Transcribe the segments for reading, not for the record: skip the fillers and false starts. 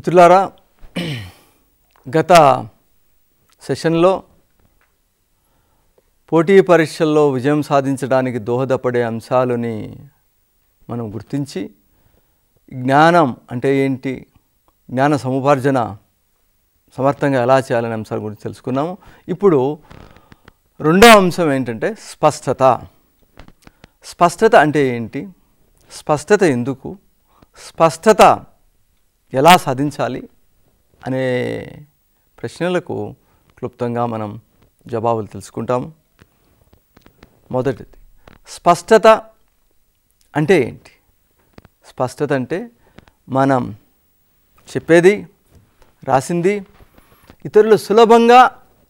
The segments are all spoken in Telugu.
మిత్రులారా, గత సెషన్లో పోటీ పరీక్షల్లో విజయం సాధించడానికి దోహదపడే అంశాలని మనం గుర్తించి జ్ఞానం అంటే ఏంటి, జ్ఞాన సముపార్జన సమర్థంగా ఎలా చేయాలనే అంశాల గురించి తెలుసుకున్నాము. ఇప్పుడు రెండో అంశం ఏంటంటే స్పష్టత. స్పష్టత అంటే ఏంటి, స్పష్టత ఎందుకు, స్పష్టత ఎలా సాధించాలి అనే ప్రశ్నలకు క్లుప్తంగా మనం జవాబులు తెలుసుకుంటాము. మొదటిది, స్పష్టత అంటే ఏంటి? స్పష్టత అంటే మనం చెప్పేది, రాసింది ఇతరులు సులభంగా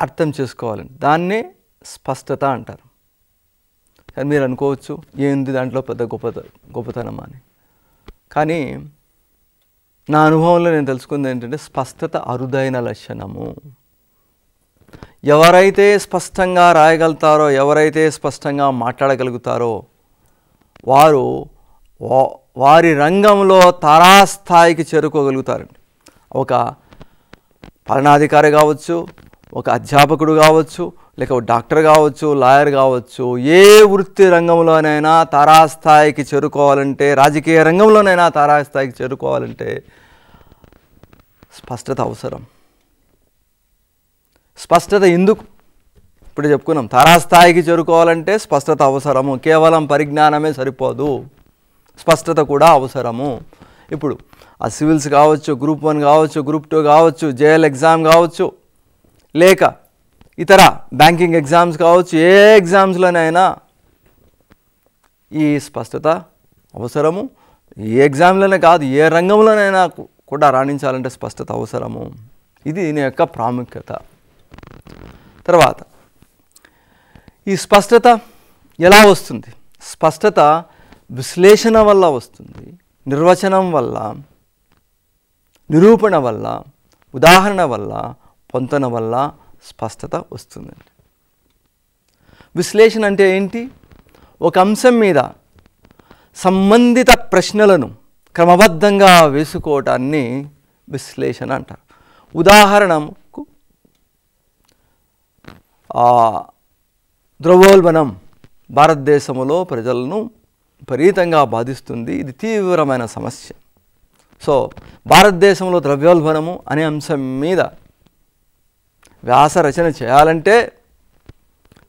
అర్థం చేసుకోవాలని, దాన్నే స్పష్టత అంటారు. కానీ మీరు అనుకోవచ్చు, ఏంది దాంట్లో పెద్ద గొప్పతనం అని. కానీ నా అనుభవంలో నేను తెలుసుకుంది ఏంటంటే, స్పష్టత అరుదైన లక్షణము. ఎవరైతే స్పష్టంగా రాయగలుగుతారో, ఎవరైతే స్పష్టంగా మాట్లాడగలుగుతారో వారు వారి రంగంలో తారాస్థాయికి చేరుకోగలుగుతారండి. ఒక పాలనాధికారి కావచ్చు, ఒక అధ్యాపకుడు కావచ్చు, లేక ఒక డాక్టర్ కావచ్చు, లాయర్ కావచ్చు, ఏ వృత్తి రంగంలోనైనా తారాస్థాయికి చేరుకోవాలంటే, రాజకీయ రంగంలోనైనా తారాస్థాయికి చేరుకోవాలంటే స్పష్టత అవసరం. స్పష్టత ఎందుకు? ఇప్పుడు చెప్పుకున్నాం, తారాస్థాయికి చేరుకోవాలంటే స్పష్టత అవసరము. కేవలం పరిజ్ఞానమే సరిపోదు, స్పష్టత కూడా అవసరము. ఇప్పుడు ఆ సివిల్స్ కావచ్చు, గ్రూప్ 1 కావచ్చు, గ్రూప్ 2 కావచ్చు, జేఎల్ ఎగ్జామ్ కావచ్చు, లేక ఇతర బ్యాంకింగ్ ఎగ్జామ్స్ కావచ్చు, ఏ ఎగ్జామ్స్లోనైనా ఈ స్పష్టత అవసరము. ఏ ఎగ్జామ్లోనే కాదు, ఏ రంగంలోనైనా కూడా రాణించాలంటే స్పష్టత అవసరము. ఇది దీని యొక్క ప్రాముఖ్యత. తర్వాత, ఈ స్పష్టత ఎలా వస్తుంది? స్పష్టత విశ్లేషణ వల్ల వస్తుంది, నిర్వచనం వల్ల, నిరూపణ వల్ల, ఉదాహరణ వల్ల, పొంతన వల్ల స్పష్టత వస్తుందండి. విశ్లేషణ అంటే ఏంటి? ఒక అంశం మీద సంబంధిత ప్రశ్నలను క్రమబద్ధంగా వేసుకోవటాన్ని విశ్లేషణ అంటారు. ఉదాహరణకు ద్రవ్యోల్బణం భారతదేశంలో ప్రజలను విపరీతంగా బాధిస్తుంది. ఇది తీవ్రమైన సమస్య. సో భారతదేశంలో ద్రవ్యోల్బణము అనే అంశం మీద వ్యాస రచన చేయాలంటే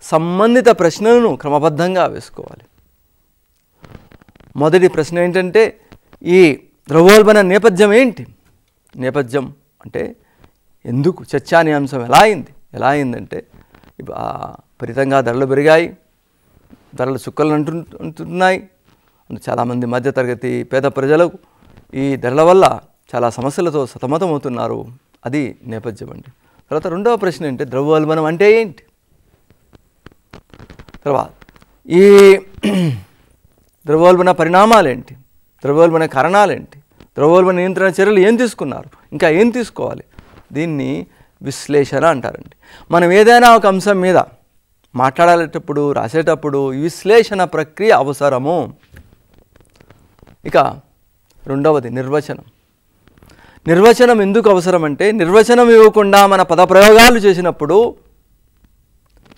సంబంధిత ప్రశ్నలను క్రమబద్ధంగా వేసుకోవాలి. మొదటి ప్రశ్న ఏంటంటే, ఈ ద్రవ్యోల్బణ నేపథ్యం ఏంటి? నేపథ్యం అంటే ఎందుకు చర్చానీయాంశం ఎలా అయిందంటే, విపరీతంగా ధరలు పెరిగాయి, ధరలు చుక్కలు అంటున్నాయి. చాలామంది మధ్యతరగతి పేద ప్రజలకు ఈ ధరల వల్ల చాలా సమస్యలతో సతమతమవుతున్నారు. అది నేపథ్యం అండి. తర్వాత రెండవ ప్రశ్న ఏంటి, ద్రవ్యోల్బణం అంటే ఏంటి? తర్వాత ఈ ద్రవ్యోల్బణ పరిణామాలేంటి, ద్రవ్యోల్బణ కారణాలేంటి, ద్రవ్యోల్బణ నియంత్రణ చర్యలు ఏం తీసుకున్నారు, ఇంకా ఏం తీసుకోవాలి? దీన్ని విశ్లేషణ అంటారండి. మనం ఏదైనా ఒక అంశం మీద మాట్లాడేటప్పుడు, రాసేటప్పుడు విశ్లేషణ ప్రక్రియ అవసరము. ఇక రెండవది నిర్వచనం. నిర్వచనం ఎందుకు అవసరం అంటే, నిర్వచనం ఇవ్వకుండా మన పదప్రయోగాలు చేసినప్పుడు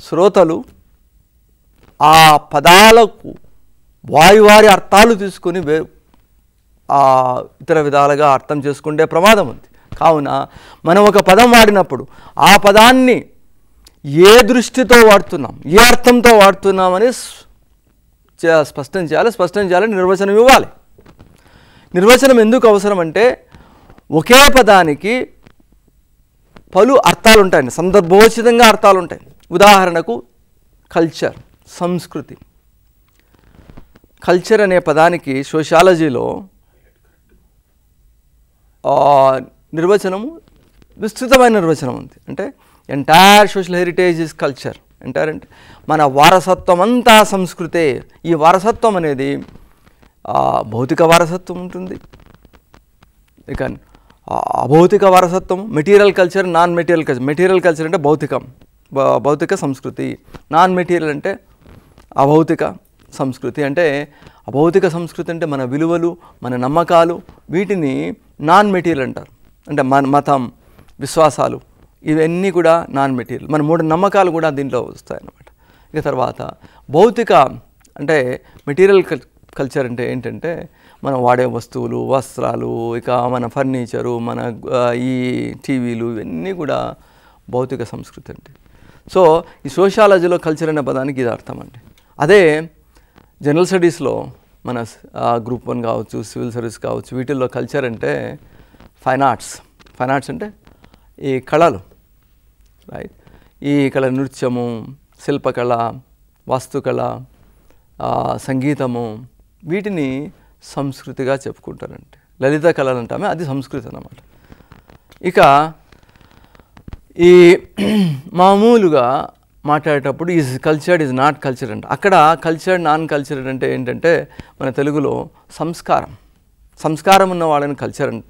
శ్రోతలు ఆ పదాలకు వారి అర్థాలు తీసుకుని ఇతర విధాలుగా అర్థం చేసుకుంటే ప్రమాదం ఉంది. కావున మనం ఒక పదం వాడినప్పుడు ఆ పదాన్ని ఏ దృష్టితో వాడుతున్నాం, ఏ అర్థంతో వాడుతున్నామని స్పష్టం చేయాలి, నిర్వచనం ఇవ్వాలి. నిర్వచనం ఎందుకు అవసరం అంటే, ఒకే పదానికి పలు అర్థాలు ఉంటాయండి, సందర్భోచితంగా అర్థాలు ఉంటాయి. ఉదాహరణకు కల్చర్, సంస్కృతి. కల్చర్ అనే పదానికి సోషాలజీలో నిర్వచనము, విస్తృతమైన నిర్వచనం ఉంది. అంటే entire social heritage is culture. Entire అంటే మన వారసత్వం అంతా సంస్కృతే. ఈ వారసత్వం అనేది భౌతిక వారసత్వం ఉంటుంది, ఇక అభౌతిక వారసత్వం, material culture, non material culture. Material culture అంటే భౌతిక సంస్కృతి, నాన్ మెటీరియల్ అంటే అభౌతిక సంస్కృతి. అంటే అభౌతిక సంస్కృతి అంటే మన విలువలు, మన నమ్మకాలు, వీటిని నాన్ మెటీరియల్ అంటారు. అంటే మతం, విశ్వాసాలు ఇవన్నీ కూడా నాన్ మెటీరియల్. మన మూఢ నమ్మకాలు కూడా దీంట్లో వస్తాయన్నమాట. ఇక తర్వాత భౌతిక అంటే మెటీరియల్ కల్చర్ అంటే ఏంటంటే మనం వాడే వస్తువులు, వస్త్రాలు, ఇక మన ఫర్నిచరు, మన ఈ టీవీలు ఇవన్నీ కూడా భౌతిక సంస్కృతి అండి. సో ఈ సోషియాలజీలో కల్చర్ అనే పదానికి ఇది అర్థం అండి. అదే జనరల్ స్టడీస్లో మన గ్రూప్ 1 కావచ్చు, సివిల్ సర్వీస్ కావచ్చు, వీటిల్లో కల్చర్ అంటే ఫైన్ ఆర్ట్స్ అంటే ఈ కళలు, రైట్? ఈ కళ నృత్యము, శిల్పకళ, వాస్తుకళ, సంగీతము, వీటిని సంస్కృతిగా చెప్పుకుంటారండి. లలిత కళలు అంటామే, అది సంస్కృతి అన్నమాట. ఇక ఈ మామూలుగా మాట్లాడేటప్పుడు is cultured is not cultured అంటే అక్కడ కల్చర్డ్ నాన్ కల్చర్డ్ అంటే ఏంటంటే మన తెలుగులో సంస్కారం ఉన్న వాళ్ళని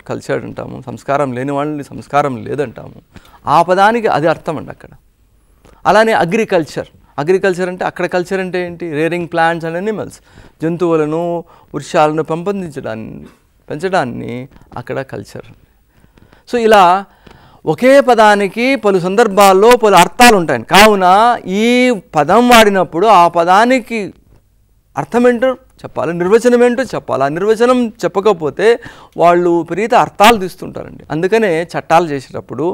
కల్చర్డ్ అంటాము, సంస్కారం లేని వాళ్ళని సంస్కారం లేదంటాము. ఆ పదానికి అది అర్థం అండి అక్కడ. అలానే అగ్రికల్చర్ అంటే అక్కడ కల్చర్ అంటే ఏంటి? రేరింగ్ ప్లాంట్స్ అండ్ అనిమల్స్, జంతువులను, వృక్షాలను పెంచడాన్ని అక్కడ కల్చర్. సో ఇలా ఒకే పదానికి పలు సందర్భాల్లో పలు అర్థాలు ఉంటాయి. కావున ఈ పదం వాడినప్పుడు ఆ పదానికి అర్థం ఏంటో చెప్పాలి, నిర్వచనం ఏంటో చెప్పాలి. ఆ నిర్వచనం చెప్పకపోతే వాళ్ళు విపరీత అర్థాలు తీస్తుంటారండి. అందుకనే చట్టాలు చేసేటప్పుడు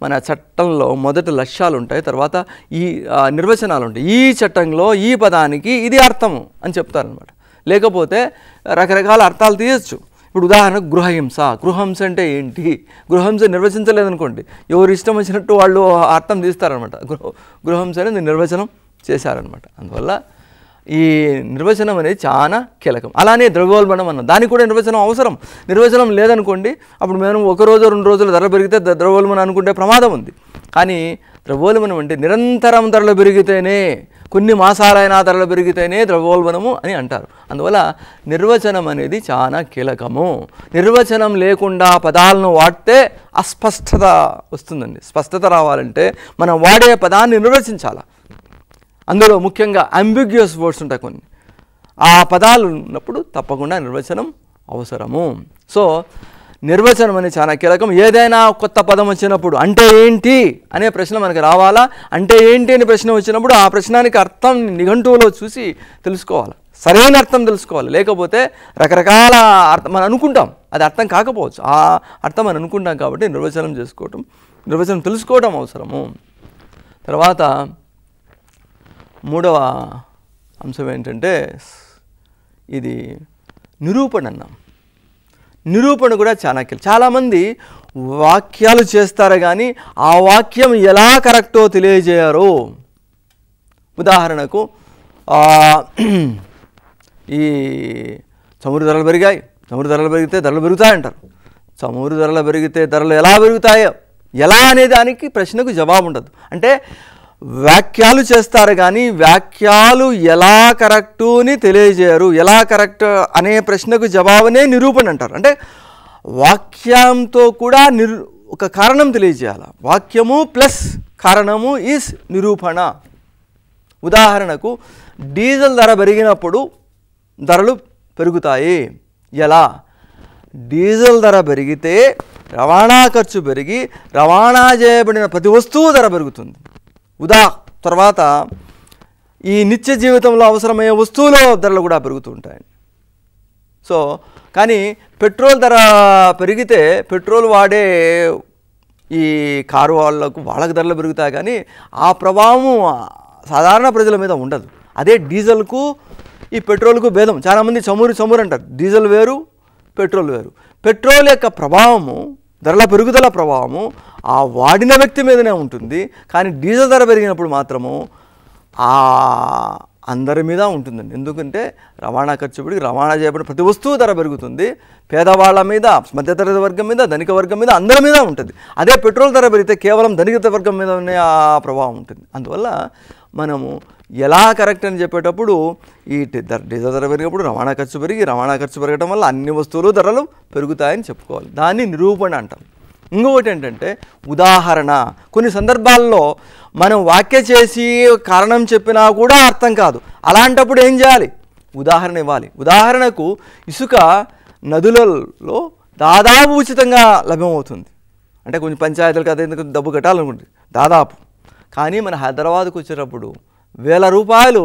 మన చట్టంలో మొదట లక్ష్యాలు ఉంటాయి, తర్వాత ఈ నిర్వచనాలు ఉంటాయి. ఈ చట్టంలో ఈ పదానికి ఇది అర్థము అని చెప్తారనమాట. లేకపోతే రకరకాల అర్థాలు తీయచ్చు. ఇప్పుడు ఉదాహరణకు గృహహింస అంటే ఏంటి? గృహహింస నిర్వచించలేదనుకోండి, ఎవరు ఇష్టం వచ్చినట్టు వాళ్ళు అర్థం తీస్తారనమాట. గృహహింస అనేది నిర్వచనం చేశారనమాట. అందువల్ల ఈ నిర్వచనం అనేది చాలా కీలకం. అలానే ద్రవ్యోల్బణం అన్న దానికి కూడా నిర్వచనం అవసరం. నిర్వచనం లేదనుకోండి, అప్పుడు మేము 1 రోజు 2 రోజులు ధర పెరిగితే ద్రవ్యోల్బణం అనుకుంటే ప్రమాదం ఉంది. కానీ ద్రవ్యోల్బణం అంటే నిరంతరం ధరలు పెరిగితేనే, కొన్ని మాసాలైనా ధరలు పెరిగితేనే ద్రవ్యోల్బణము అని అంటారు. అందువల్ల నిర్వచనం అనేది చాలా కీలకము. నిర్వచనం లేకుండా పదాలను వాడితే అస్పష్టత వస్తుందండి. స్పష్టత రావాలంటే మనం వాడే పదాన్ని నిర్వచించాలి. అందులో ముఖ్యంగా అంబిగ్యూస్ వర్డ్స్ ఉంటాయి కొన్ని. ఆ పదాలు ఉన్నప్పుడు తప్పకుండా నిర్వచనం అవసరము. సో నిర్వచనం అనేది చాలా కీలకం. ఏదైనా కొత్త పదం వచ్చినప్పుడు అంటే ఏంటి అనే ప్రశ్న మనకు రావాలా. అంటే ఏంటి అనే ప్రశ్న వచ్చినప్పుడు ఆ ప్రశ్నానికి అర్థం నిఘంటువులో చూసి తెలుసుకోవాలి, సరైన అర్థం తెలుసుకోవాలి. లేకపోతే రకరకాల అర్థం మనం అనుకుంటాం, అది అర్థం కాకపోవచ్చు. ఆ అర్థం మనం అనుకుంటాం కాబట్టి నిర్వచనం తెలుసుకోవడం అవసరము. తర్వాత మూడవ అంశం ఏంటంటే ఇది నిరూపణ అన్నాం. నిరూపణ కూడా చాలా కీలకం. చాలామంది వాక్యాలు చేస్తారు కానీ ఆ వాక్యం ఎలా కరెక్టో తెలియజేయరు. ఉదాహరణకు ఈ చమురు ధరలు పెరిగాయి, చమురు ధరలు పెరిగితే ధరలు పెరుగుతాయంటారు. చమురు ధరలు పెరిగితే ధరలు ఎలా పెరుగుతాయో, ఎలా అనే దానికి ప్రశ్నకు జవాబు ఉండదు. అంటే వ్యాఖ్యలు చేస్తారు కానీ వ్యాఖ్యలు ఎలా కరెక్టుని తెలియజేయరు. ఎలా కరెక్ట్ అనే ప్రశ్నకు జవాబునే నిరూపణ అంటారు. అంటే వాక్యంతో కూడా ఒక కారణం తెలియజేయాలి. వాక్యము ప్లస్ కారణము ఈజ్ నిరూపణ. ఉదాహరణకు డీజిల్ ధర పెరిగినప్పుడు ధరలు పెరుగుతాయి. ఎలా? డీజిల్ ధర పెరిగితే రవాణా ఖర్చు పెరిగి రవాణా చేయబడిన ప్రతి వస్తువు ధర పెరుగుతుంది. తర్వాత ఈ నిత్య జీవితంలో అవసరమయ్యే వస్తువుల ధరలు కూడా పెరుగుతూ ఉంటాయండి. సో కానీ పెట్రోల్ ధర పెరిగితే పెట్రోల్ వాడే ఈ కారు వాళ్ళకు ధరలు పెరుగుతాయి కానీ ఆ ప్రభావం సాధారణ ప్రజల మీద ఉండదు. అదే డీజిల్కు ఈ పెట్రోల్కు భేదం. చాలామంది చమురు అంటారు. డీజిల్ వేరు, పెట్రోల్ వేరు. పెట్రోల్ యొక్క ప్రభావము, ధరల పెరుగుదల ప్రభావము ఆ వాడిన వ్యక్తి మీదనే ఉంటుంది. కానీ డీజిల్ ధర పెరిగినప్పుడు మాత్రము అందరి మీద ఉంటుందండి. ఎందుకంటే రవాణా ఖర్చు పెరిగి రవాణా చేయబడిన ప్రతి వస్తువు ధర పెరుగుతుంది. పేదవాళ్ళ మీద, మధ్యతరగతి వర్గం మీద, ధనిక వర్గం మీద, అందరి మీద ఉంటుంది. అదే పెట్రోల్ ధర పెరిగితే కేవలం ధనిక వర్గం మీదనే ఆ ప్రభావం ఉంటుంది. అందువల్ల మనము ఎలా కరెక్ట్ అని చెప్పేటప్పుడు ఈ డీజిల్ ధర పెరిగినప్పుడు రవాణా ఖర్చు పెరగడం వల్ల అన్ని వస్తువులు ధరలు పెరుగుతాయని చెప్పుకోవాలి. దాన్ని నిరూపణ అంటాం. ఇంకొకటి ఏంటంటే ఉదాహరణ. కొన్ని సందర్భాల్లో మనం వాక్య చేసి కారణం చెప్పినా కూడా అర్థం కాదు. అలాంటప్పుడు ఏం చేయాలి? ఉదాహరణ ఇవ్వాలి. ఉదాహరణకు ఇసుక నదులలో దాదాపు ఉచితంగా లభ్యమవుతుంది. అంటే కొంచెం పంచాయతీలకు అదే కొంచెం డబ్బు కట్టాలనుకుంటుంది దాదాపు. కానీ మన హైదరాబాద్కు వచ్చేటప్పుడు వేల రూపాయలు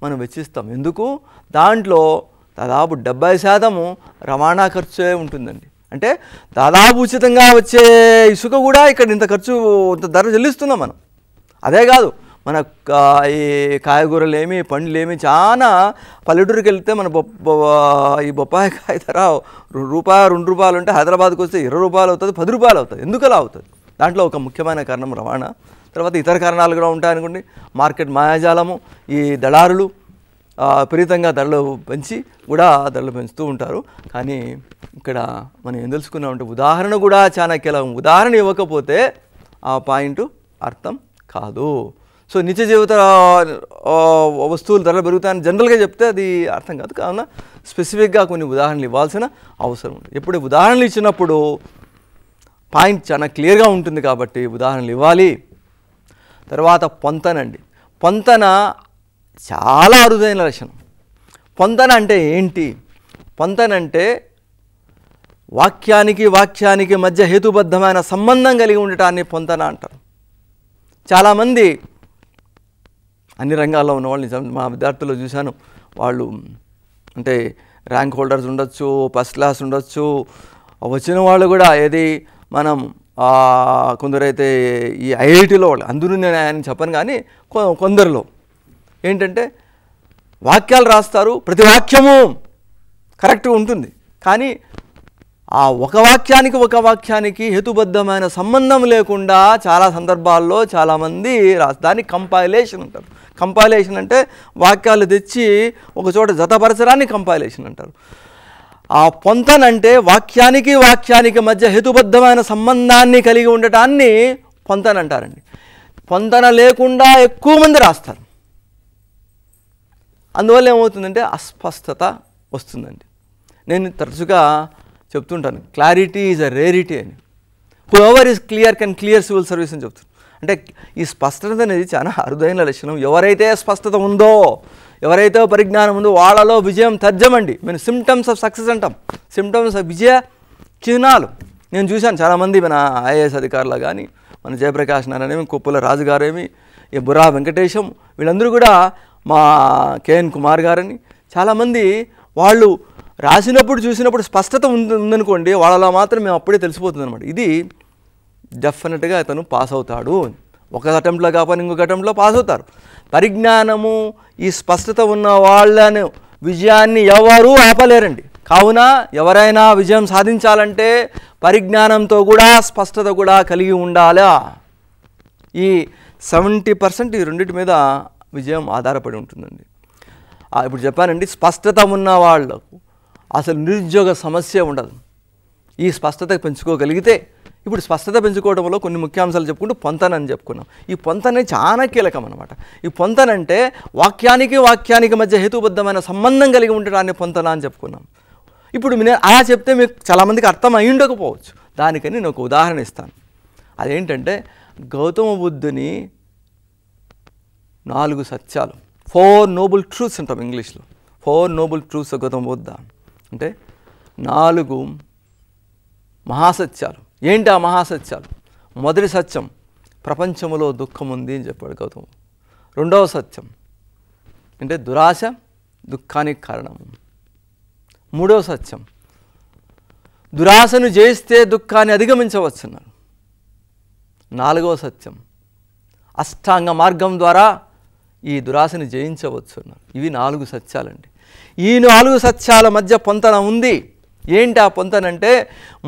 మనం వెచ్చిస్తాం. ఎందుకు? దాంట్లో దాదాపు 70% రవాణా ఖర్చే ఉంటుందండి. అంటే దాదాపు ఉచితంగా వచ్చే ఇసుక కూడా ఇక్కడ ఇంత ఖర్చు ఇంత ధర చెల్లిస్తున్నాం మనం. అదే కాదు, మన ఈ కాయగూరలేమి పండ్లేమి చాలా పల్లెటూరుకి వెళ్తే మన ఈ బొప్పాయి కాయ ధర రూపాయి 2 రూపాయలు ఉంటే హైదరాబాద్కి వస్తే 20 రూపాయలు అవుతుంది, 10 రూపాయలు అవుతుంది. ఎందుకు అలా అవుతుంది? దాంట్లో ఒక ముఖ్యమైన కారణం రవాణా. తర్వాత ఇతర కారణాలు కూడా ఉంటాయనుకోండి. మార్కెట్ మాయాజాలము, ఈ దళారులు విపరీతంగా ధరలు పెంచుతూ ఉంటారు. కానీ ఇక్కడ మనం ఏం తెలుసుకున్నామంటే ఉదాహరణ కూడా చాలా కీలకం. ఉదాహరణ ఇవ్వకపోతే ఆ పాయింట్ అర్థం కాదు. సో నిత్య జీవిత వస్తువుల ధరలు పెరుగుతాయని జనరల్గా చెప్తే అది అర్థం కాదు. కావున స్పెసిఫిక్గా కొన్ని ఉదాహరణలు ఇవ్వాల్సిన అవసరం ఉంది. ఎప్పుడు ఉదాహరణలు ఇచ్చినప్పుడు పాయింట్ చాలా క్లియర్గా ఉంటుంది కాబట్టి ఉదాహరణలు ఇవ్వాలి. తర్వాత పొంతనండి. పొంతన చాలా అరుదైన లక్షణం. పొంతన అంటే ఏంటి? పొంతన అంటే వాక్యానికి మధ్య హేతుబద్ధమైన సంబంధం కలిగి ఉండటాన్ని పొంతన అంటారు. చాలామంది అన్ని రంగాల్లో ఉన్న వాళ్ళు, మా విద్యార్థుల్లో చూశాను, వాళ్ళు అంటే ర్యాంక్ హోల్డర్స్ ఉండొచ్చు, ఫస్ట్ క్లాస్ ఉండొచ్చు, వచ్చిన వాళ్ళు కూడా ఏది మనం కొందరైతే ఈ ఐఐటీలో వాళ్ళు, అందరూ నేను ఆయన చెప్పను కానీ కొందరిలో ఏంటంటే వాక్యాలు రాస్తారు, ప్రతి వాక్యము కరెక్ట్గా ఉంటుంది. కానీ ఆ ఒక వాక్యానికి హేతుబద్ధమైన సంబంధం లేకుండా చాలా సందర్భాల్లో చాలామంది దాన్ని కంపైలేషన్ అంటారు. కంపైలేషన్ అంటే వాక్యాలు తెచ్చి ఒక చోట జతపరచడాన్ని కంపైలేషన్ అంటారు. ఆ పొంతన అంటే వాక్యానికి మధ్య హేతుబద్ధమైన సంబంధాన్ని కలిగి ఉండటాన్ని పొంతన అంటారండి. పొంతన లేకుండా ఎక్కువ మంది రాస్తారు. అందువల్ల ఏమవుతుందంటే అస్పష్టత వస్తుందండి. నేను తరచుగా చెప్తుంటాను, క్లారిటీ ఈజ్ అ రేరిటీ అని. Who ever is clear can clear civil service అని చెప్తాను. అంటే ఈ స్పష్టత అనేది చాలా అరుదైన లక్షణం. ఎవరైతే స్పష్టత ఉందో, ఎవరైతే పరిజ్ఞానం ఉందో వాళ్ళలో విజయం తథ్యమండి. మేము సిమ్టమ్స్ ఆఫ్ సక్సెస్ అంటాం. సిమ్టమ్స్ ఆఫ్ విజయ చిహ్నాలు నేను చూశాను. చాలామంది మన ఐఏఎస్ అధికారులు కానీ, మన జయప్రకాష్ నారాయణ, కొప్పుల రాజుగారేమి, ఈ బుర్రా వెంకటేశం, వీళ్ళందరూ కూడా, మా కేఎన్ కుమార్ గారని, చాలామంది వాళ్ళు రాసినప్పుడు చూసినప్పుడు స్పష్టత ఉందనుకోండి, వాళ్ళలో మాత్రం మేము అప్పుడే తెలిసిపోతుంది అనమాట. ఇది డెఫినెట్గా అతను పాస్ అవుతాడు. ఒక అటెంప్ట్లో కాకపోతే ఇంకొక అటెంప్ట్లో పాస్ అవుతారు. పరిజ్ఞానము, ఈ స్పష్టత ఉన్న వాళ్ళను విజయాన్ని ఎవరూ ఆపలేరండి. కావున ఎవరైనా విజయం సాధించాలంటే పరిజ్ఞానంతో కూడా స్పష్టత కూడా కలిగి ఉండాలా. ఈ 70% ఈ రెండింటి మీద విజయం ఆధారపడి ఉంటుందండి. ఇప్పుడు చెప్పానండి, స్పష్టత ఉన్న వాళ్ళకు అసలు నిరుద్యోగ సమస్య ఉండదు. ఈ స్పష్టత పెంచుకోగలిగితే, ఇప్పుడు స్పష్టత పెంచుకోవడంలో కొన్ని ముఖ్యాంశాలు చెప్పుకుంటూ పొంతన అని చెప్పుకున్నాం. ఈ పొంతన చాలా కీలకం అనమాట. ఈ పొంతన అంటే వాక్యానికి మధ్య హేతుబద్ధమైన సంబంధం కలిగి ఉండటాన్ని పొంతన అని చెప్పుకున్నాం. ఇప్పుడు నేను అలా చెప్తే మీకు చాలామందికి అర్థం అయి ఉండకపోవచ్చు. దానికని నేను ఒక ఉదాహరణ ఇస్తాను. అదేంటంటే గౌతమ బుద్ధుని 4 సత్యాలు, 4 నోబుల్ ట్రూత్స్ అంటాం ఇంగ్లీష్లో. 4 నోబుల్ ట్రూత్స్ గౌతమ బుద్ధ అంటే 4 మహాసత్యాలు. ఏంటి ఆ మహాసత్యాలు? మొదటి సత్యం, ప్రపంచంలో దుఃఖం ఉంది అని చెప్పాడు గౌతముడు. రెండవ సత్యం అంటే దురాశ దుఃఖానికి కారణం. మూడవ సత్యం, దురాశను జయిస్తే దుఃఖాన్ని అధిగమించవచ్చున్నారు. నాలుగవ సత్యం, అష్టాంగ మార్గం ద్వారా ఈ దురాశని జయించవచ్చున్నారు. ఇవి 4 సత్యాలండి. ఈ 4 సత్యాల మధ్య పొంతన ఉంది. ఏంటి ఆ పొంతనంటే,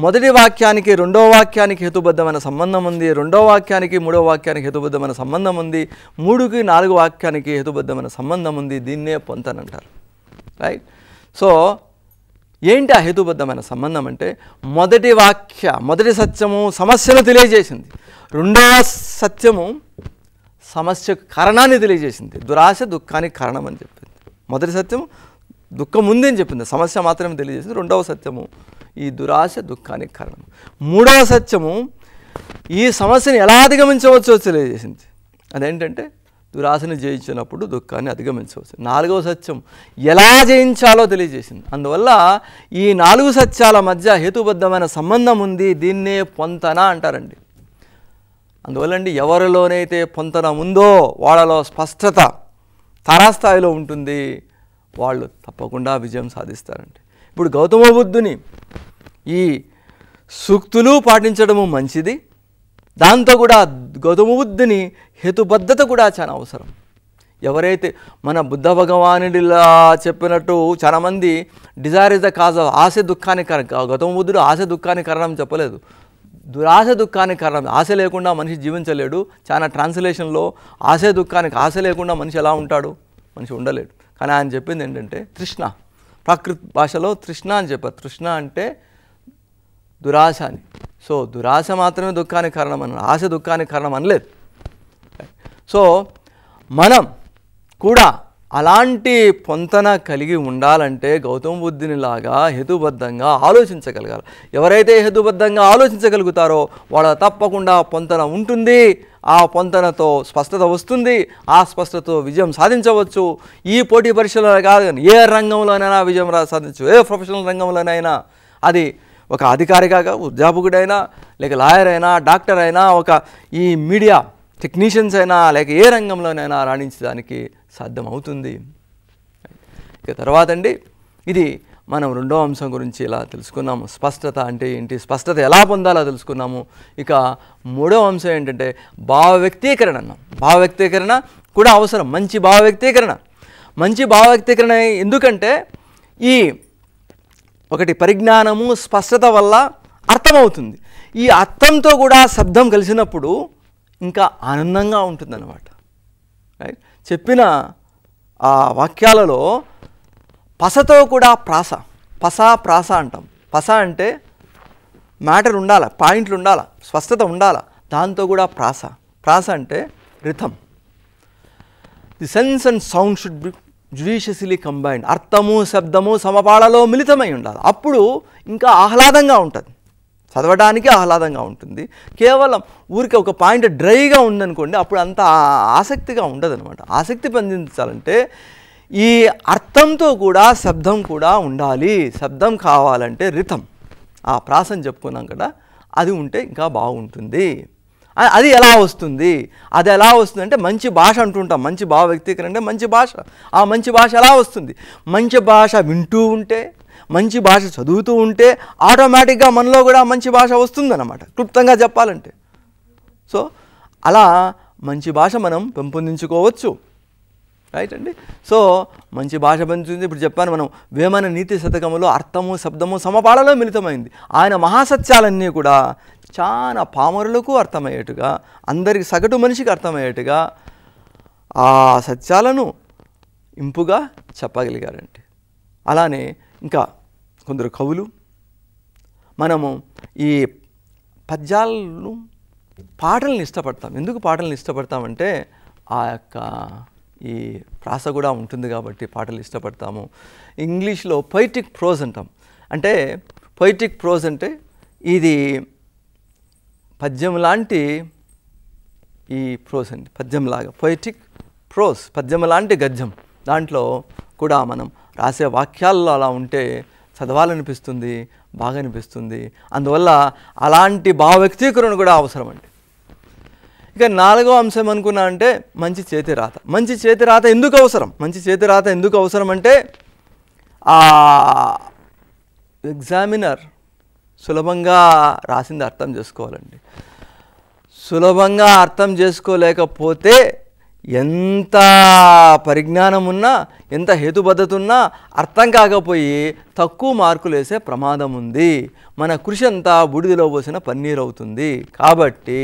మొదటి వాక్యానికి రెండవ వాక్యానికి హేతుబద్ధమైన సంబంధం ఉంది, రెండవ వాక్యానికి మూడవ వాక్యానికి హేతుబద్ధమైన సంబంధం ఉంది, 3కి 4 వాక్యానికి హేతుబద్ధమైన సంబంధం ఉంది. దీన్నే పొంతన అంటారు. రైట్. సో ఏంటి ఆ హేతుబద్ధమైన సంబంధం అంటే, మొదటి సత్యము సమస్యను తెలియజేసింది, రెండవ సత్యము సమస్యకు కారణాన్ని తెలియజేసింది. దురాశ దుఃఖానికి కారణం అని చెప్పింది. మొదటి సత్యము దుఃఖం ఉంది అని చెప్పింది, సమస్య మాత్రమే తెలియజేసింది. రెండవ సత్యము ఈ దురాశ దుఃఖానికి కారణం. మూడవ సత్యము ఈ సమస్యను ఎలా అధిగమించవచ్చో తెలియజేసింది. అదేంటంటే దురాశని జయించినప్పుడు దుఃఖాన్ని అధిగమించవచ్చు. 4వ సత్యం ఎలా జయించాలో తెలియజేసింది. అందువల్ల ఈ 4 సత్యాల మధ్య హేతుబద్ధమైన సంబంధం ఉంది. దీన్నే పొంతన అంటారండి. అందువల్లండి ఎవరిలోనైతే పొంతన ఉందో వాళ్ళలో స్పష్టత తారాస్థాయిలో ఉంటుంది. వాళ్ళు తప్పకుండా విజయం సాధిస్తారండి. ఇప్పుడు గౌతమ బుద్ధుని ఈ సూక్తులు పాటించడము మంచిది. దాంతో కూడా గౌతమ బుద్ధుని హేతుబద్ధత కూడా చాలా అవసరం. ఎవరైతే మన బుద్ధ భగవానుడిలా చెప్పినట్టు చాలామంది desire is the cause of ఆశ దుఃఖానికి కారణం. గౌతమ బుద్ధుడు ఆశ దుఃఖానికి కారణం చెప్పలేదు, దురాశ దుఃఖానికి కారణం. ఆశ లేకుండా మనిషి జీవించలేడు. చాలా ట్రాన్స్లేషన్లో ఆశ దుఃఖానికి, ఆశ లేకుండా మనిషి ఎలా ఉంటాడు, మనిషి ఉండలేడు. కానీ ఆయన చెప్పింది ఏంటంటే తృష్ణ. ప్రాకృత భాషలో తృష్ణ అని చెప్పారు. తృష్ణ అంటే దురాశ అని. సో దురాశ మాత్రమే దుఃఖానికి కారణం అన్నారు, ఆశ దుఃఖానికి కారణం అనలేదు. సో మనం కూడా అలాంటి పొంతన కలిగి ఉండాలంటే గౌతమ బుద్ధునిలాగా హేతుబద్ధంగా ఆలోచించగలగాలి. ఎవరైతే హేతుబద్ధంగా ఆలోచించగలుగుతారో వాళ్ళ తప్పకుండా పొంతన ఉంటుంది. ఆ పొంతనతో స్పష్టత వస్తుంది. ఆ స్పష్టతతో విజయం సాధించవచ్చు. ఈ పోటీ పరీక్షలో కాదు కానీ ఏ రంగంలోనైనా విజయం సాధించు. ఏ ప్రొఫెషనల్ రంగంలోనైనా, అది ఒక అధికారిగా, అధ్యాపకుడైనా, లేక లాయర్ అయినా, డాక్టర్ అయినా, ఒక ఈ మీడియా టెక్నీషియన్స్ అయినా, లేక ఏ రంగంలోనైనా రాణించడానికి సాధ్యమవుతుంది. ఇక తర్వాత అండి, ఇది మనం 2వ అంశం గురించి ఇలా తెలుసుకున్నాము. స్పష్టత అంటే ఏంటి, స్పష్టత ఎలా పొందాలో తెలుసుకున్నాము. ఇక 3వ అంశం ఏంటంటే భావ వ్యక్తీకరణ అన్నాం. భావ వ్యక్తీకరణ కూడా అవసరం. మంచి భావ వ్యక్తీకరణ. మంచి భావ వ్యక్తీకరణ ఎందుకంటే ఈ ఒకటి పరిజ్ఞానము, స్పష్టత వల్ల అర్థమవుతుంది. ఈ అర్థంతో కూడా శబ్దం కలిసినప్పుడు ఇంకా ఆనందంగా ఉంటుందన్నమాట. రైట్. చెప్పిన ఆ వాక్యాలలో పసతో కూడా ప్రాస, పస ప్రాస అంటాం. పస అంటే మ్యాటర్ ఉండాలి, పాయింట్లు ఉండాలి, స్పష్టత ఉండాలి. దాంతో కూడా ప్రాస. ప్రాస అంటే rhythm. The sense and sound should be judiciously combined. అర్థము శబ్దము సమపాళలో మిళితమై ఉండాలి. అప్పుడు ఇంకా ఆహ్లాదంగా ఉంటుంది, చదవడానికి ఆహ్లాదంగా ఉంటుంది. కేవలం ఊరికి ఒక పాయింట్ డ్రైగా ఉందనుకోండి, అప్పుడు అంత ఆసక్తిగా ఉండదు అనమాట. ఆసక్తి పొందించాలంటే ఈ అర్థంతో కూడా శబ్దం కూడా ఉండాలి. శబ్దం కావాలంటే రిథమ్, ఆ ప్రాసని చెప్పుకున్నాం కదా, అది ఉంటే ఇంకా బాగుంటుంది. అది ఎలా వస్తుంది, అది ఎలా వస్తుంది అంటే మంచి భాష అంటుంటాం. మంచి భావ వ్యక్తీకరణ అంటే మంచి భాష. ఆ మంచి భాష ఎలా వస్తుంది, మంచి భాష వింటూ ఉంటే, మంచి భాష చదువుతూ ఉంటే ఆటోమేటిక్గా మనలో కూడా మంచి భాష వస్తుందన్నమాట, క్లుప్తంగా చెప్పాలంటే. సో అలా మంచి భాష మనం పెంపొందించుకోవచ్చు. రైట్ అండి. సో మంచి భాష పెంచుతుంది. ఇప్పుడు చెప్పాను మనం వేమన నీతి శతకములో అర్థము శబ్దము సమపాళలో మిళితమైంది. ఆయన మహాసత్యాలన్నీ కూడా చాలా పామరులకు అర్థమయ్యేట్టుగా, అందరికి సగటు మనిషికి అర్థమయ్యేట్టుగా ఆ సత్యాలను ఇంపుగా చెప్పగలిగారండి. అలానే ఇంకా కొందరు కవులు, మనము ఈ పద్యాలను పాటలను ఇష్టపడతాం. ఎందుకు పాటలను ఇష్టపడతామంటే ఆ యొక్క ఈ ప్రాస కూడా ఉంటుంది కాబట్టి పాటలు ఇష్టపడతాము. ఇంగ్లీష్లో పొయిటిక్ ప్రోజ్ అంటాం. అంటే పొయిటిక్ ప్రోజ్ అంటే ఇది పద్యం లాంటి ఈ ప్రోజ్ అండి, పద్యంలాగా. పొయిటిక్ ప్రోజ్ పద్యం లాంటి గద్యం. దాంట్లో కూడా మనం రాసే వాక్యాల్లో అలా ఉంటే చదవాలనిపిస్తుంది, బాగా అనిపిస్తుంది. అందువల్ల అలాంటి భావ వ్యక్తీకరణ కూడా అవసరం అండి. ఇక 4వ అంశం అనుకున్నా అంటే మంచి చేతి రాత. మంచి చేతి రాత ఎందుకు అవసరం, మంచి చేతి రాత ఎందుకు అవసరం అంటే ఆ ఎగ్జామినర్ సులభంగా రాసింది అర్థం చేసుకోవాలండి. సులభంగా అర్థం చేసుకోలేకపోతే ఎంత పరిజ్ఞానం ఉన్నా, ఎంత హేతుబద్ధత ఉన్నా అర్థం కాకపోయి తక్కువ మార్కులు వేసే ప్రమాదం ఉంది. మన కృషి అంతా బూడిదలో పోసిన పన్నీరు అవుతుంది. కాబట్టి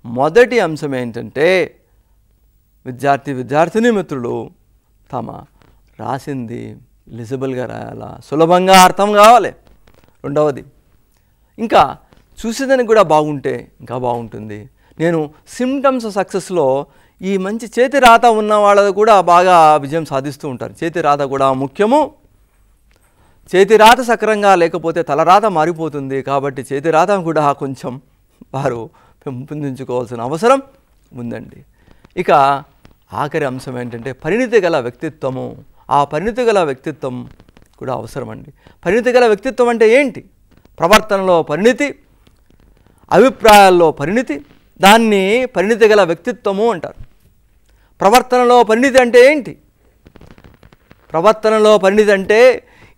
మొదటి అంశం ఏంటంటే విద్యార్థిని మిత్రులు తమ రాసింది లిజిబుల్గా రాయాలా, సులభంగా అర్థం కావాలి. రెండవది ఇంకా చూసేదానికి కూడా బాగుంటే ఇంకా బాగుంటుంది. నేను సిమ్టమ్స్ సక్సెస్లో ఈ మంచి చేతి రాత ఉన్న వాళ్ళది కూడా బాగా విజయం సాధిస్తూ ఉంటారు. చేతి రాత కూడా ముఖ్యము. చేతి రాత సక్రంగా లేకపోతే తలరాత మారిపోతుంది. కాబట్టి చేతి రాత కూడా కొంచెం వారు పెంపొందించుకోవాల్సిన అవసరం ఉందండి. ఇక ఆఖరి అంశం ఏంటంటే పరిణితి గల వ్యక్తిత్వము. ఆ పరిణితి గల వ్యక్తిత్వం కూడా అవసరం అండి. పరిణితి గల వ్యక్తిత్వం అంటే ఏంటి? ప్రవర్తనలో పరిణితి, అభిప్రాయాల్లో పరిణితి, దాన్ని పరిణితి గల వ్యక్తిత్వము అంటారు. ప్రవర్తనలో పరిణితి అంటే ఏంటి? ప్రవర్తనలో పరిణితి అంటే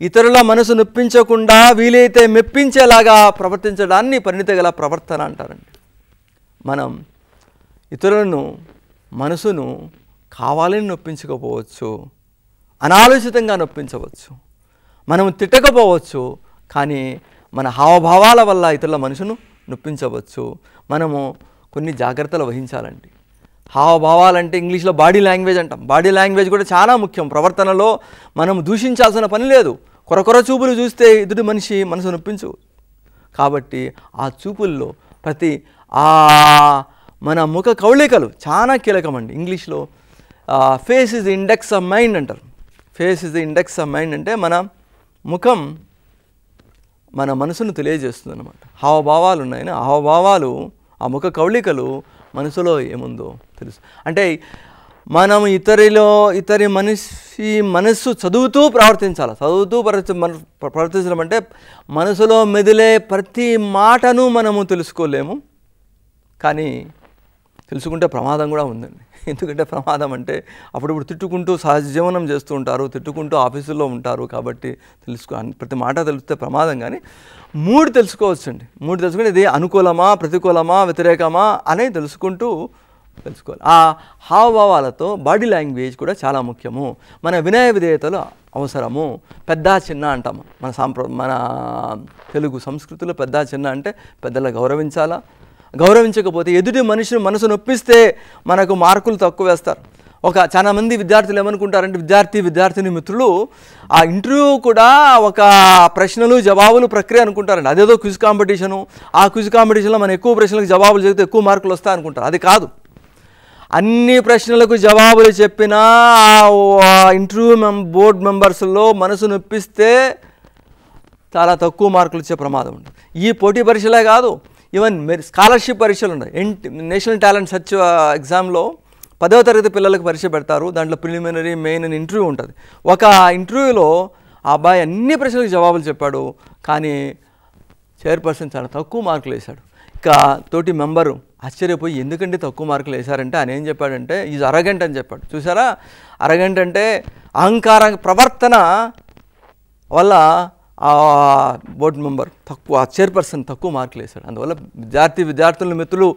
ఇతరుల మనసు నొప్పించకుండా వీలైతే మెప్పించేలాగా ప్రవర్తించడాన్ని పరిణితి గల ప్రవర్తన అంటారండి. మనం ఇతరులను మనసును కావాలని నొప్పించకపోవచ్చు, అనాలోచితంగా నొప్పించవచ్చు, మనం తిట్టకపోవచ్చు, కానీ మన హావభావాల వల్ల ఇతరుల మనసును నొప్పించవచ్చు. మనము కొన్ని జాగ్రత్తలు వహించాలండి. హావభావాలంటే ఇంగ్లీష్లో బాడీ లాంగ్వేజ్ అంటాం. బాడీ లాంగ్వేజ్ కూడా చాలా ముఖ్యం. ప్రవర్తనలో మనం దూషించాల్సిన పని లేదు. కొరకొర చూపులు చూస్తే ఎదుటి మనిషి మనసు నొప్పించు. కాబట్టి ఆ చూపుల్లో ప్రతి మన ముఖ కవళికలు చాలా కీలకమండి. ఇంగ్లీష్లో face is the index of mind అంటారు. Face is the index of mind అంటే మన ముఖం మన మనసును తెలియజేస్తుంది అన్నమాట. హావభావాలు ఉన్నాయని ఆ హావభావాలు, ఆ ముఖ కవళికలు మనసులో ఏముందో తెలుసు. అంటే మనం ఇతరి మనిషి మనస్సు చదువుతూ ప్రవర్తించాలి. ప్రవర్తించడం అంటే మనసులో మెదిలే ప్రతి మాటను మనము తెలుసుకోలేము, కానీ తెలుసుకుంటే ప్రమాదం కూడా ఉందండి. ఎందుకంటే ప్రమాదం అంటే అప్పుడప్పుడు తిట్టుకుంటూ సహజ జీవనం చేస్తూ ఉంటారు, తిట్టుకుంటూ ఆఫీసుల్లో ఉంటారు. కాబట్టి ప్రతి మాట తెలిస్తే ప్రమాదం. కానీ మూడు తెలుసుకోవచ్చండి. మూడు తెలుసుకుంటే ఇది అనుకూలమా, ప్రతికూలమా, వ్యతిరేకమా అనేది తెలుసుకోవాలి. ఆ హావభావాలతో బాడీ లాంగ్వేజ్ కూడా చాలా ముఖ్యము. మన వినయ విధేయతలు అవసరము. పెద్ద చిన్న అంటాము. మన తెలుగు సంస్కృతిలో పెద్ద చిన్న అంటే పెద్దలను గౌరవించాలా. గౌరవించకపోతే ఎదుటి మనిషిని మనసు నొప్పిస్తే మనకు మార్కులు తక్కువ వేస్తారు. చాలా మంది విద్యార్థులు ఏమనుకుంటారంటే విద్యార్థిని మిత్రులు ఆ ఇంటర్వ్యూ కూడా ఒక ప్రశ్నలు జవాబులు ప్రక్రియ అనుకుంటారండి. అదేదో క్విజ్ కాంపిటీషను. ఆ క్విజ్ కాంపిటీషన్లో మనం ఎక్కువ ప్రశ్నలకు జవాబులు చెబితే ఎక్కువ మార్కులు వస్తాయి అనుకుంటారు. అది కాదు. అన్ని ప్రశ్నలకు జవాబులు చెప్పినా ఇంటర్వ్యూ బోర్డు మెంబర్స్లో మనసు నొప్పిస్తే చాలా తక్కువ మార్కులు వచ్చే ప్రమాదం ఉంది. ఈ పోటీ పరీక్షలే కాదు, ఈవెన్ స్కాలర్షిప్ పరీక్షలు ఉన్నాయి. నేషనల్ టాలెంట్ సర్చ్ ఎగ్జామ్లో 10వ తరగతి పిల్లలకు పరీక్ష పెడతారు. దాంట్లో ప్రిలిమినరీ, మెయిన్ అని ఇంటర్వ్యూ ఉంటుంది. ఒక ఇంటర్వ్యూలో ఆ అబ్బాయి అన్ని ప్రశ్నలకు జవాబులు చెప్పాడు, కానీ చైర్పర్సన్ చాలా తక్కువ మార్కులు వేశాడు. ఇక తోటి మెంబరు ఆశ్చర్యపోయి ఎందుకంటే తక్కువ మార్కులు వేశారంటే ఆయన ఏం చెప్పాడంటే ఈజ్ అరగంట్ అని చెప్పాడు. చూసారా, అరగంట్ అంటే అహంకార ప్రవర్తన వల్ల ఆ బోర్డు మెంబర్ చైర్పర్సన్ తక్కువ మార్కులు వేశాడు. అందువల్ల విద్యార్థుల మిత్రులు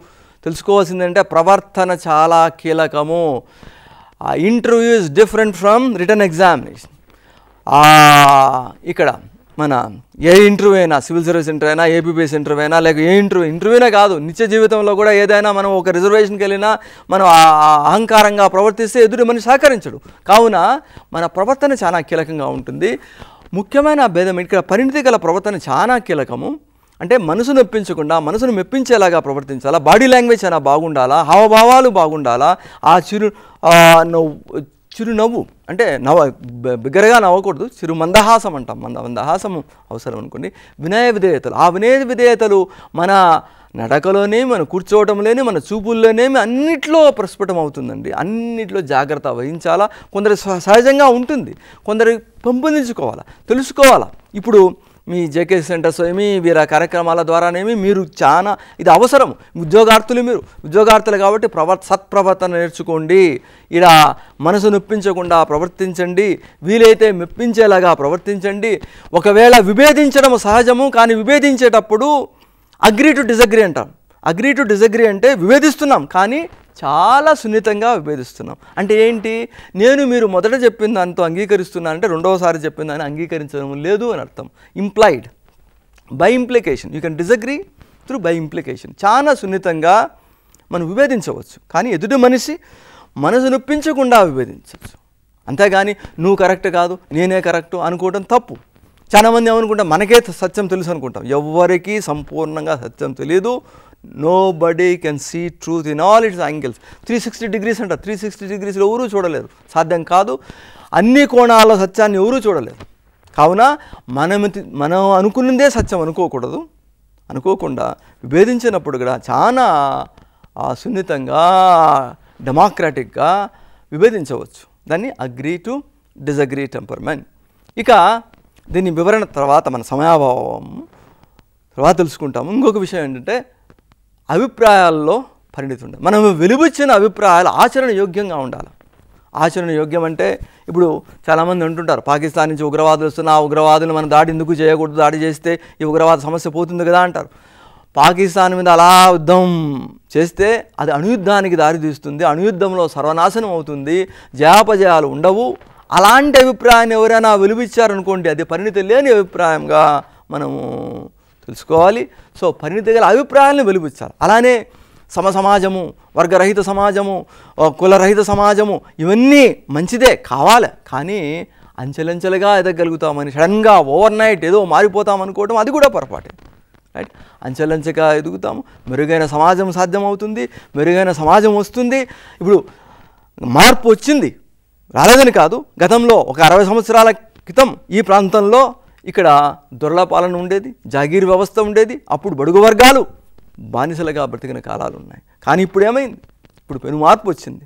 తెలుసుకోవాల్సిందంటే ప్రవర్తన చాలా కీలకము. Interview is different from written examination. ఇక్కడ మన ఏ ఇంటర్వ్యూ అయినా, సివిల్ సర్వీస్ ఇంటర్వ్యూ అయినా, ఏపీపీఎస్ ఇంటర్వ్యూ అయినా, లేక ఏ ఇంటర్వ్యూనే కాదు, నిత్య జీవితంలో కూడా ఏదైనా మనం ఒక రిజర్వేషన్కి వెళ్ళినా మనం అహంకారంగా ప్రవర్తిస్తే ఎదుటి మనిషి సహకరించడు. కావున మన ప్రవర్తన చాలా కీలకంగా ఉంటుంది. ముఖ్యమైన భేదం ఇక్కడ పరిణితి గల ప్రవర్తన చాలా కీలకము. అంటే మనసు నొప్పించకుండా మనసును మెప్పించేలాగా ప్రవర్తించాలా, బాడీ లాంగ్వేజ్ చాలా బాగుండాలా, హావభావాలు బాగుండాలా, ఆ చిరునవ్వు అంటే బిగ్గరగా నవ్వకూడదు, చిరు మందహాసం అంటాం, మందహాసము అవసరం అనుకోండి. వినయ విధేయతలు, ఆ వినయ విధేయతలు మన నడకలోనేమి, మన కూర్చోవటంలోనే, మన చూపుల్లోనేమి అన్నిట్లో ప్రస్ఫుటం అవుతుందండి. అన్నిట్లో జాగ్రత్త వహించాలా. కొందరు సహజంగా ఉంటుంది, కొందరు పెంపొందించుకోవాలా, తెలుసుకోవాలా. ఇప్పుడు మీ జేకే సెంటర్స్ ఏమి వీర కార్యక్రమాల ద్వారానేమి మీరు చాలా ఇది అవసరం. ఉద్యోగార్థులు కాబట్టి సత్ప్రవర్తన నేర్చుకోండి. ఇలా మనసు నొప్పించకుండా ప్రవర్తించండి, వీలైతే మెప్పించేలాగా ప్రవర్తించండి. ఒకవేళ విభేదించడం సహజము, కానీ విభేదించేటప్పుడు అగ్రీ టు డిసగ్రీ అంటాం. అగ్రీ టు డిసగ్రీ అంటే విభేదిస్తున్నాం కానీ చాలా సున్నితంగా విభేదిస్తున్నాం. అంటే ఏంటి, మీరు మొదట చెప్పిన దాంతో అంగీకరిస్తున్నానంటే రెండవసారి చెప్పిన దాన్ని అంగీకరించడం లేదు అని అర్థం. Implied by implication. You can disagree through by implication. చాలా సున్నితంగా మనం విభేదించవచ్చు, కానీ ఎదుటి మనిషి మనసు నొప్పించకుండా విభేదించవచ్చు. అంతేగాని నువ్వు కరెక్ట్ కాదు, నేనే కరెక్టు అనుకోవడం తప్పు. చాలామంది ఏమనుకుంటాం, మనకే సత్యం తెలుసు అనుకుంటాం. ఎవరికి సంపూర్ణంగా సత్యం తెలియదు. Nobody can see truth in all its angles. 360 degrees అంటారు. 360 degrees ఎవరూ చూడలేరు, సాధ్యం కాదు. అన్ని కోణాల సత్యాన్ని ఎవరూ చూడలేరు. కావున మనం అనుకున్నదే సత్యం అనుకోకుండా విభేదించినప్పుడు కూడా చాలా సున్నితంగా, డెమోక్రాటిక్గా విభేదించవచ్చు. దాన్ని అగ్రీ టు డిజగ్రీ టెంపర్మెంట్. ఇక దీని వివరణ తర్వాత మన సమయాభావం తర్వాత తెలుసుకుంటాము. ఇంకొక విషయం ఏంటంటే అభిప్రాయాల్లో పరిణితి ఉండాలి. మనం వెలుబుచ్చిన అభిప్రాయాలు ఆచరణ యోగ్యంగా ఉండాలి. ఆచరణ యోగ్యం అంటే ఇప్పుడు చాలామంది అంటుంటారు పాకిస్తాన్ నుంచి ఉగ్రవాదులు వస్తున్న ఆ ఉగ్రవాదులు మనం దాడి ఎందుకు చేయకూడదు, దాడి చేస్తే ఈ ఉగ్రవాద సమస్య పోతుంది కదా అంటారు. పాకిస్తాన్ మీద అలా యుద్ధం చేస్తే అది అణుయుద్ధానికి దారితీస్తుంది, అణుయుద్ధంలో సర్వనాశనం అవుతుంది, జయాపజయాలు ఉండవు. అలాంటి అభిప్రాయాన్ని ఎవరైనా వెలుబిచ్చారనుకోండి అది పరిణితి లేని అభిప్రాయంగా మనము తెలుసుకోవాలి. సో పరిణితి గల అభిప్రాయాలను వెలుబిచ్చాలి. అలానే సమాజము, వర్గరహిత సమాజము, కులరహిత సమాజము ఇవన్నీ మంచిదే కావాలి. కానీ అంచెలంచెలుగా ఎదగలుగుతామని సడన్గా ఓవర్ నైట్ ఏదో మారిపోతాం అనుకోవడం అది కూడా పొరపాటే. రైట్, అంచెలంచెగా ఎదుగుతాము, మెరుగైన సమాజం సాధ్యమవుతుంది, మెరుగైన సమాజం వస్తుంది. ఇప్పుడు మార్పు వచ్చింది, రాలేదని కాదు. గతంలో ఒక 60 సంవత్సరాల క్రితం ఈ ప్రాంతంలో ఇక్కడ దొరల పాలన ఉండేది, జాగీర్ వ్యవస్థ ఉండేది. అప్పుడు బడుగు వర్గాలు బానిసలుగా బ్రతికిన కాలాలు ఉన్నాయి. కానీ ఇప్పుడు ఏమైంది? ఇప్పుడు పెను మార్పు వచ్చింది.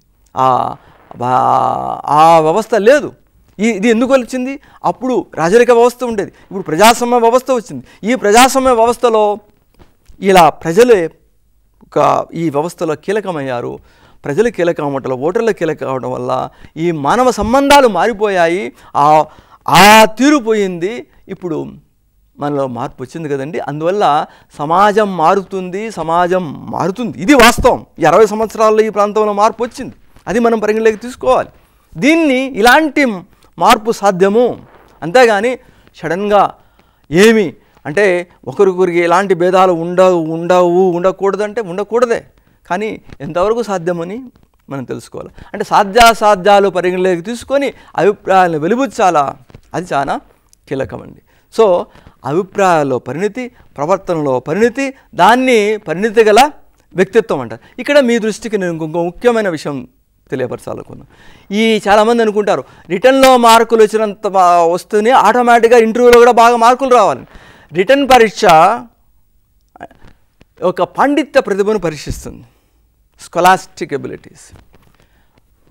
ఆ వ్యవస్థ లేదు. ఇది ఎందుకు వచ్చింది? అప్పుడు రాజరిక వ్యవస్థ ఉండేది, ఇప్పుడు ప్రజాస్వామ్య వ్యవస్థ వచ్చింది. ఈ ప్రజాస్వామ్య వ్యవస్థలో ఇలా ప్రజలే ఈ వ్యవస్థలో కీలకమయ్యారు. ప్రజలు కీలకం అవ్వటం, ఓటర్లు కీలకం అవడం వల్ల ఈ మానవ సంబంధాలు మారిపోయాయి. ఆ తీరు పోయింది. ఇప్పుడు మనలో మార్పు వచ్చింది కదండి. అందువల్ల సమాజం మారుతుంది, ఇది వాస్తవం. ఈ 60 సంవత్సరాల్లో ఈ ప్రాంతంలో మార్పు వచ్చింది, అది మనం పరిగణలోకి తీసుకోవాలి. దీన్ని ఇలాంటి మార్పు సాధ్యము. అంతేగాని సడన్గా ఏమి అంటే ఒకరికొరికి ఎలాంటి భేదాలు ఉండకూడదంటే ఉండకూడదే. కానీ ఎంతవరకు సాధ్యమని మనం తెలుసుకోవాలి. అంటే సాధ్యాసాధ్యాలు పరిగణలోకి తీసుకొని అభిప్రాయాలను వెలుబుచ్చాలా, అది చాలా కీలకమండి. సో అభిప్రాయాల్లో పరిణితి, ప్రవర్తనలో పరిణితి, దాన్ని పరిణితి గల వ్యక్తిత్వం అంటారు. ఇక్కడ మీ దృష్టికి నేను ఇంకొక ముఖ్యమైన విషయం తెలియపరచాలనుకున్నాను. చాలామంది అనుకుంటారు రిటర్న్లో మార్కులు వచ్చినంత వస్తూనే ఆటోమేటిక్గా ఇంటర్వ్యూలో కూడా బాగా మార్కులు రావాలి. రిటర్న్ పరీక్ష ఒక పాండిత్య ప్రతిభను పరీక్షిస్తుంది, స్కాలాస్టిక్ ఎబిలిటీస్.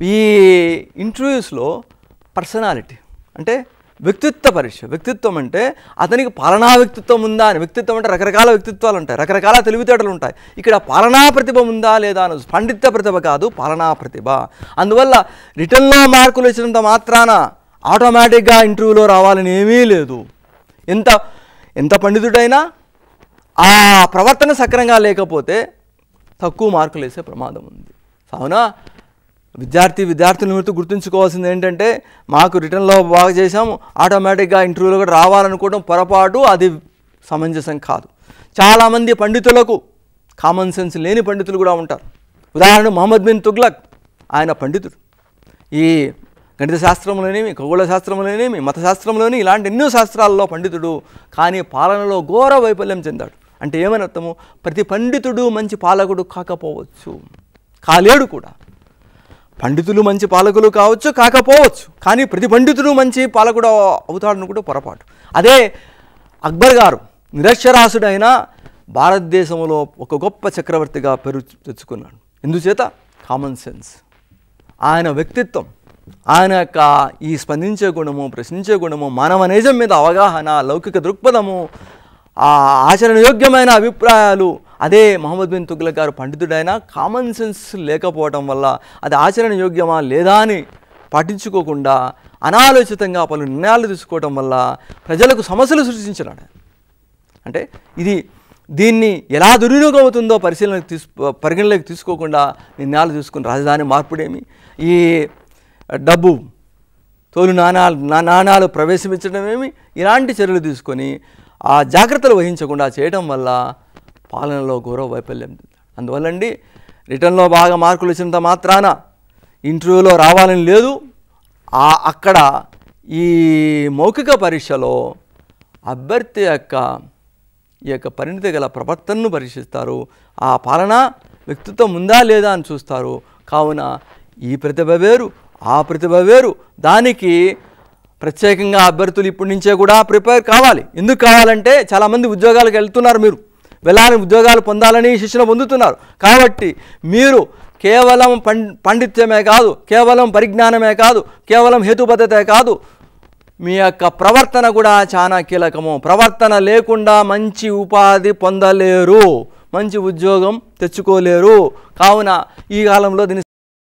ఈ ఇంటర్వ్యూస్లో పర్సనాలిటీ అంటే వ్యక్తిత్వ పరీక్ష. వ్యక్తిత్వం అంటే అతనికి పాలనా వ్యక్తిత్వం ఉందా అని. వ్యక్తిత్వం అంటే రకరకాల వ్యక్తిత్వాలు ఉంటాయి, రకరకాల తెలివితేటలు ఉంటాయి. ఇక్కడ పాలనా ప్రతిభ ఉందా లేదా అని, పాండిత్య ప్రతిభ కాదు, పాలనా ప్రతిభ. అందువల్ల రిటర్న్లో మార్కులు వచ్చినంత మాత్రాన ఆటోమేటిక్గా ఇంటర్వ్యూలో రావాలని ఏమీ లేదు. ఎంత పండితుడైనా ఆ ప్రవర్తన సక్రంగా లేకపోతే తక్కువ మార్కులు వేసే ప్రమాదం ఉంది. కావున విద్యార్థులను గుర్తుంచుకోవాల్సింది ఏంటంటే మాకు రిటర్న్లో బాగా చేసాము, ఆటోమేటిక్గా ఇంటర్వ్యూలో కూడా రావాలనుకోవడం పొరపాటు, అది సమంజసం కాదు. చాలామంది పండితులకు కామన్ సెన్స్ లేని పండితులు కూడా ఉంటారు. ఉదాహరణ మహమ్మద్ బిన్ తుగ్లక్, ఆయన పండితుడు. ఈ గణిత శాస్త్రంలోనేమి, ఖగోళ శాస్త్రంలోనేమి, మత శాస్త్రంలోని ఇలాంటి ఎన్నో శాస్త్రాల్లో పండితుడు. కానీ పాలనలో ఘోర వైఫల్యం చెందాడు. అంటే ఏమని అర్థము? ప్రతి పండితుడు మంచి పాలకుడు కాకపోవచ్చు, కాలేడు కూడా. పండితులు మంచి పాలకులు కావచ్చు, కాకపోవచ్చు. కానీ ప్రతి పండితుడు మంచి పాలకుడు అవుతాడని కూడా పొరపాటు. అదే అక్బర్ గారు నిరక్షరాసుడైన భారతదేశంలో ఒక గొప్ప చక్రవర్తిగా పేరు తెచ్చుకున్నాడు. ఎందుచేత? కామన్ సెన్స్, ఆయన వ్యక్తిత్వం, ఆయన యొక్క ఈ స్పందించే గుణము, ప్రశ్నించే గుణము, మానవ నేజం మీద అవగాహన, లౌకిక దృక్పథము, ఆచరణయోగ్యమైన అభిప్రాయాలు. అదే మహమ్మద్ బిన్ తుగ్లక్ గారు పండితుడైనా కామన్ సెన్స్ లేకపోవటం వల్ల అది ఆచరణయోగ్యమా లేదా అని పాటించుకోకుండా అనాలోచితంగా పలు నిర్ణయాలు తీసుకోవటం వల్ల ప్రజలకు సమస్యలు సృష్టించినాడు. అంటే దీన్ని ఎలా దుర్వినియోగం అవుతుందో పరిగణలోకి తీసుకోకుండా నిర్ణయాలు తీసుకుని రాజధాని మార్పుడేమి, ఈ డబ్బు తోలు నాణాలు ప్రవేశించడమేమి, ఇలాంటి చర్యలు తీసుకొని ఆ జాగ్రత్తలు వహించకుండా చేయడం వల్ల పాలనలో ఘోర వైఫల్యం. అందువల్లండి రిటర్న్లో బాగా మార్కులు వచ్చినంత మాత్రాన ఇంటర్వ్యూలో రావాలని లేదు. అక్కడ ఈ మౌఖిక పరీక్షలో అభ్యర్థి ఈ యొక్క పరిణితి గల ప్రవర్తనను పరీక్షిస్తారు, ఆ పాలన వ్యక్తిత్వం ఉందా లేదా అని చూస్తారు. కావున ఈ ప్రతిభ వేరు, ఆ ప్రతిభ వేరు. దానికి ప్రత్యేకంగా అభ్యర్థులు ఇప్పటి నుంచే కూడా ప్రిపేర్ కావాలి. ఎందుకు కావాలంటే చాలామంది ఉద్యోగాలకు వెళ్తున్నారు, మీరు వెళ్ళాలని, ఉద్యోగాలు పొందాలని శిక్షణ పొందుతున్నారు. కాబట్టి మీరు కేవలం పండిత్యమే కాదు, కేవలం పరిజ్ఞానమే కాదు, కేవలం హేతుబద్ధతే కాదు, మీ యొక్క ప్రవర్తన కూడా చాలా కీలకము. ప్రవర్తన లేకుండా మంచి ఉపాధి పొందలేరు, మంచి ఉద్యోగం తెచ్చుకోలేరు. కావున ఈ కాలంలో దీన్ని